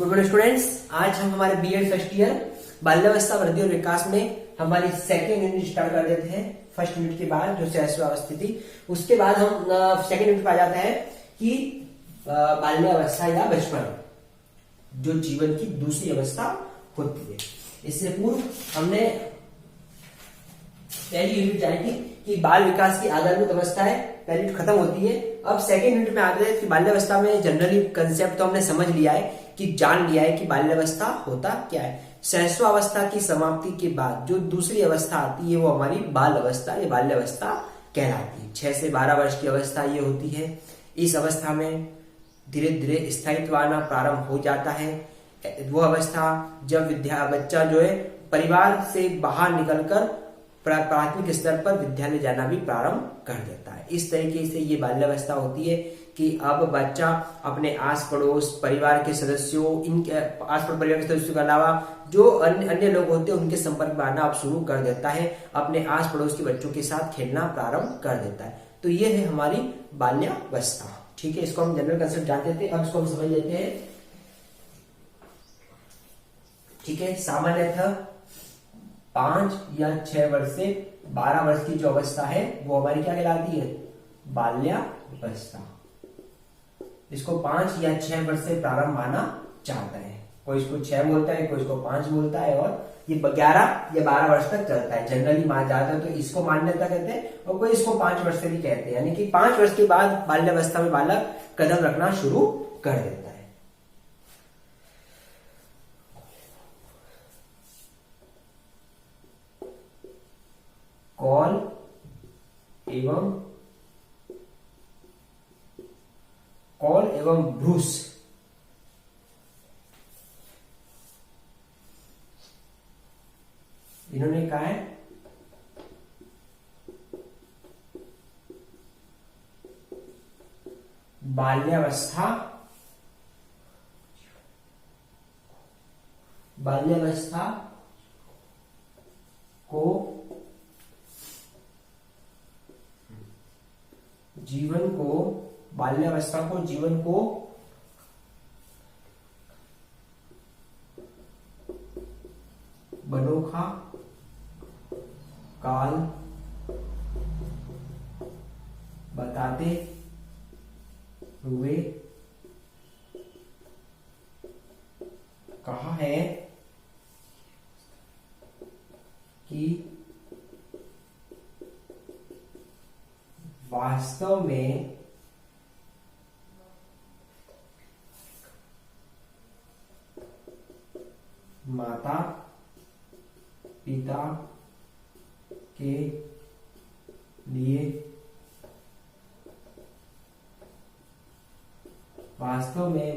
Good morning students. आज हम हमारे बीएड फर्स्ट ईयर बाल्यावस्था वृद्धि और विकास में हमारी सेकेंड यूनिट स्टार्ट कर देते हैं। फर्स्ट यूनिट के बाद जो शैशवावस्था थी, उसके बाद हम सेकेंड यूनिट पे आ जाते हैं कि बाल्यावस्था या बचपन जो जीवन की दूसरी अवस्था होती है। इससे पूर्व हमने पहली यूनिट जानी थी कि बाल विकास की आधारभूत अवस्था है, पहली यूनिट खत्म होती है। अब सेकेंड यूनिट में आ गए कि बाल्यावस्था में जनरली कंसेप्ट तो हमने समझ लिया है कि जान लिया है कि बाल्यावस्था होता क्या है। शैशवावस्था की समाप्ति के बाद जो दूसरी अवस्था आती है वो हमारी बाल अवस्था या बाल्यावस्था कहलाती है। 6 से 12 वर्ष की अवस्था ये होती है। इस अवस्था में धीरे धीरे स्थायित्व आना प्रारंभ हो जाता है। वो अवस्था जब बच्चा जो है परिवार से बाहर निकलकर प्राथमिक स्तर पर विद्यालय जाना भी प्रारंभ कर देता है। इस तरीके से ये बाल्यावस्था होती है कि अब बच्चा अपने आस पड़ोस परिवार के सदस्यों, इनके आस पड़ोस परिवार के सदस्यों के अलावा जो अन्य लोग होते हैं उनके संपर्क में आना अब शुरू कर देता है। अपने आस पड़ोस के बच्चों के साथ खेलना प्रारंभ कर देता है। तो ये है हमारी बाल्यावस्था। ठीक है, इसको हम जनरल कंसेप्ट जानते थे, अब इसको हम समझ लेते हैं। ठीक है, सामान्यतः 5 या 6 वर्ष से 12 वर्ष की जो अवस्था है वो हमारी क्या कहलाती है? बाल्यावस्था। इसको 5 या 6 वर्ष से प्रारंभ माना जाता है। कोई इसको 6 बोलता है, कोई इसको 5 बोलता है, और ये 11 या 12 वर्ष तक चलता है। जनरली माना जाता है तो इसको मान्यता कहते हैं, और कोई इसको 5 वर्ष से भी कहते हैं। यानी कि 5 वर्ष के बाद बाल्यावस्था में बालक कदम रखना शुरू कर देता है। कॉल एवं ब्रूस इन्होंने कहा है बाल्यावस्था को जीवन को बनोखा काल बताते हुए कहा है कि वास्तव में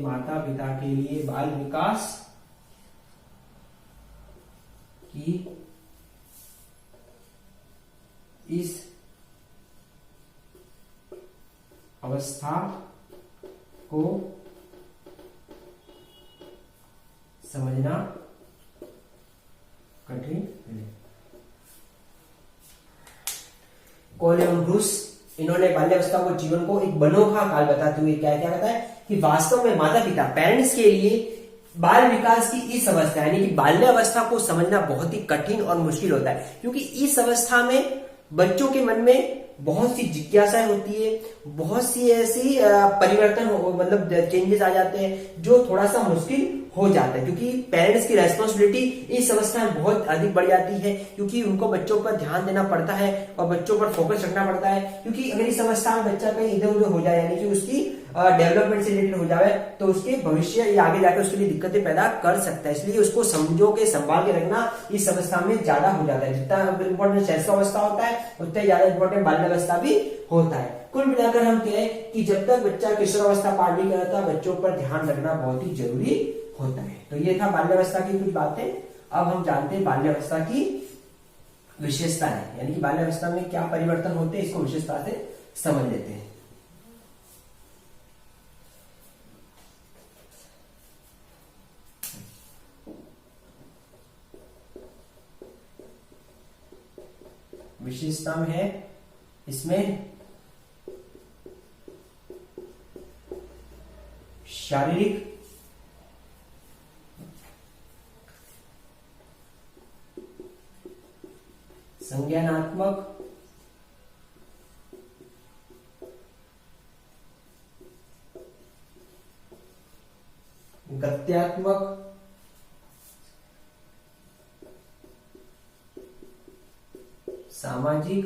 माता पिता के लिए बाल विकास की इस अवस्था को समझना कठिन है। कॉल एवं ब्रूस इन्होंने बाल्यावस्था को जीवन को एक बनोखा काल बताते हुए क्या क्या कहता है कि वास्तव में माता पिता पेरेंट्स के लिए बाल विकास की इस अवस्था यानी कि बाल्यावस्था को समझना बहुत ही कठिन और मुश्किल होता है, क्योंकि इस अवस्था में बच्चों के मन में बहुत सी जिज्ञासाएं होती है, बहुत सी ऐसी परिवर्तन मतलब चेंजेस आ जाते हैं जो थोड़ा सा मुश्किल हो जाता है, क्योंकि पेरेंट्स की रेस्पॉन्सिबिलिटी इस अवस्था में बहुत अधिक बढ़ जाती है, क्योंकि उनको बच्चों पर ध्यान देना पड़ता है और बच्चों पर फोकस रखना पड़ता है। क्योंकि अगर इस अवस्था में बच्चा कहीं इधर उधर हो जाए यानी कि उसकी डेवलपमेंट से रिलेटेड हो जाए तो उसके भविष्य या आगे जाकर उसके लिए दिक्कतें पैदा कर सकता है। इसलिए उसको समझो के संभाल के रखना इस अवस्था में ज्यादा हो जाता है। जितना इंपॉर्टेंट शैशवावस्था होता है उतना ही ज्यादा इंपॉर्टेंट बाल्यावस्था भी होता है। कुल मिलाकर हम कहें कि जब तक बच्चा किशोरावस्था पार नहीं करता बच्चों पर ध्यान रखना बहुत ही जरूरी होता है। तो ये था बाल्यावस्था की कुछ बातें। अब हम जानते हैं बाल्यावस्था की विशेषताएं, यानी कि बाल्यावस्था में क्या परिवर्तन होते हैं, इसको विशेषता से समझ लेते हैं। विशेषता में है इसमें शारीरिक संज्ञानात्मक, गत्यात्मक, सामाजिक,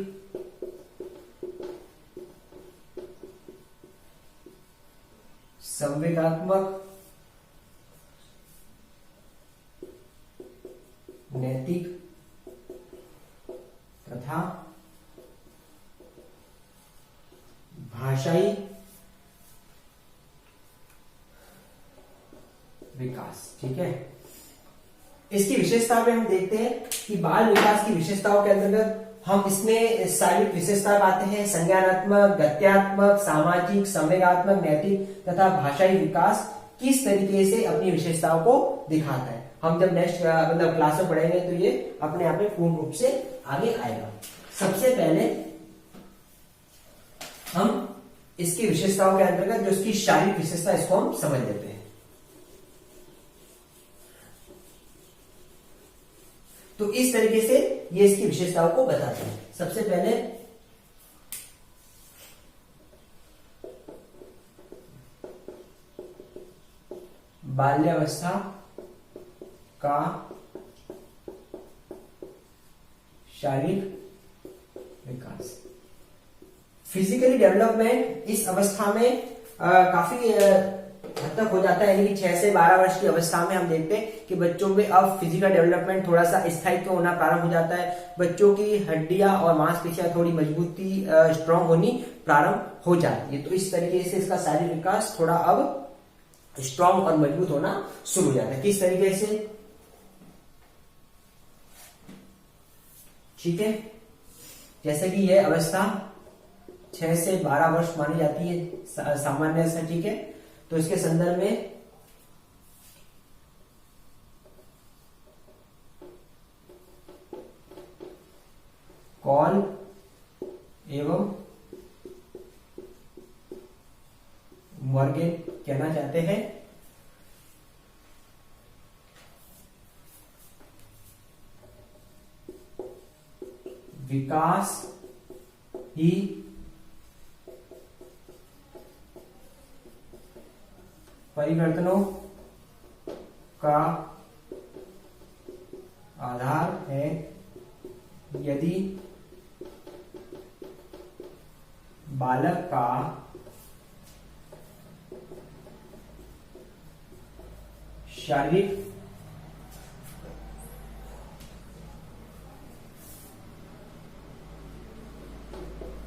संवेगात्मक, नैतिक तथा भाषाई विकास। ठीक है, इसकी विशेषता में हम देखते हैं कि बाल विकास की विशेषताओं के अंतर्गत हम इसमें शारीरिक विशेषता पाते हैं, संज्ञानात्मक, गत्यात्मक, सामाजिक, संवेगात्मक, नैतिक तथा भाषाई विकास किस तरीके से अपनी विशेषताओं को दिखाता है। हम जब नेक्स्ट मतलब क्लास में पढ़ेंगे तो ये अपने आप में पूर्ण रूप से आगे आएगा। सबसे पहले हम इसकी विशेषताओं के अंतर्गत जो इसकी शारीरिक विशेषता, इसको हम समझ लेते हैं। तो इस तरीके से ये इसकी विशेषताओं को बताते हैं। सबसे पहले बाल्यावस्था का शारीरिक विकास। फिजिकली डेवलपमेंट इस अवस्था में काफी हद तक हो जाता है, यानी कि 6 से 12 वर्ष की अवस्था में हम देखते हैं कि बच्चों में अब फिजिकल डेवलपमेंट थोड़ा सा स्थायित्व होना प्रारंभ हो जाता है। बच्चों की हड्डियां और मांसपेशियां थोड़ी मजबूती स्ट्रांग होनी प्रारंभ हो जाती है। तो इस तरीके से इसका शारीरिक विकास थोड़ा अब स्ट्रांग और मजबूत होना शुरू हो जाता है। किस तरीके से? ठीक है, जैसे कि यह अवस्था 6 से 12 वर्ष मानी जाती है सामान्य से। ठीक है, तो इसके संदर्भ में कॉल एवं मॉर्गन कहना चाहते हैं विकास ही परिवर्तनों का आधार है। यदि बालक का शारीरिक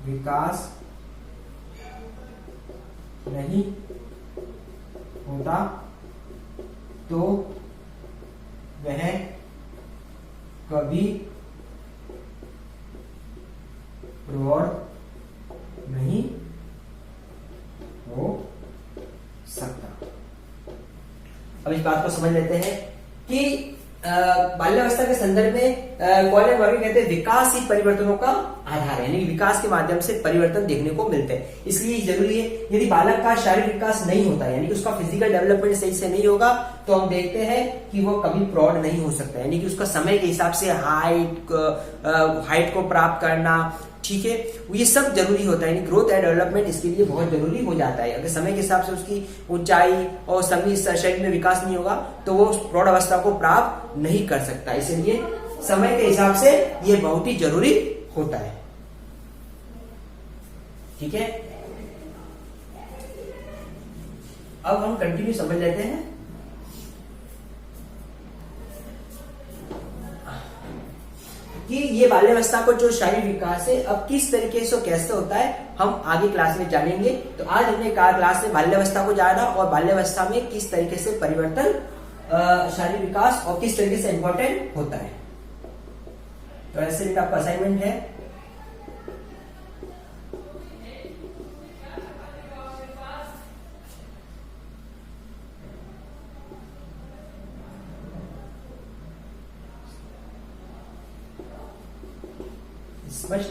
विकास नहीं होता तो वह कभी प्रौढ़ नहीं हो सकता। अब इस बात को समझ लेते हैं कि बाल्यावस्था के संदर्भ में कॉल एंड मॉर्गन कहते हैं विकास ही परिवर्तनों का आधार है, यानी विकास के माध्यम से परिवर्तन देखने को मिलते हैं। इसलिए जरूरी है, यदि बालक का शारीरिक विकास नहीं होता यानी कि उसका फिजिकल डेवलपमेंट सही से नहीं होगा तो हम देखते हैं कि वो कभी प्रौढ़ नहीं हो सकता, यानी कि उसका समय के हिसाब से हाइट को प्राप्त करना, ठीक है, ये सब जरूरी होता है। यानी ग्रोथ एंड डेवलपमेंट इसके लिए बहुत जरूरी हो जाता है। अगर समय के हिसाब से उसकी ऊंचाई और सभी शरीर में विकास नहीं होगा तो वो प्रौढ़ अवस्था को प्राप्त नहीं कर सकता। इसलिए समय के हिसाब से ये बहुत ही जरूरी होता है। ठीक है, अब हम कंटिन्यू समझ लेते हैं कि ये बाल्यावस्था को जो शारीरिक विकास है अब किस तरीके से कैसे होता है हम आगे क्लास में जानेंगे। तो आज हमने क्लास में बाल्यावस्था को जाना और बाल्यावस्था में किस तरीके से परिवर्तन शारीरिक विकास और किस तरीके से इंपॉर्टेंट होता है। तो ऐसे आपका असाइनमेंट है, स्पष्ट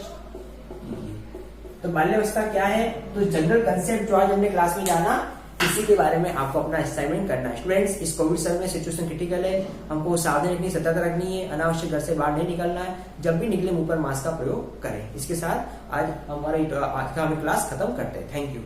कीजिए। तो बाल्यावस्था क्या है, तो जनरल कंसेप्ट जो आज हमने क्लास में जाना, इसे इसी के बारे में आपको अपना असाइनमेंट करना है। स्टूडेंट्स, इस कोविड समय में सिचुएशन क्रिटिकल है, हमको सावधानी रखनी, सतर्क रखनी है, अनावश्यक घर से बाहर नहीं निकलना है, जब भी निकले मुंह पर मास्क का प्रयोग करें। इसके साथ आज हमारी क्लास खत्म करते हैं। Thank you.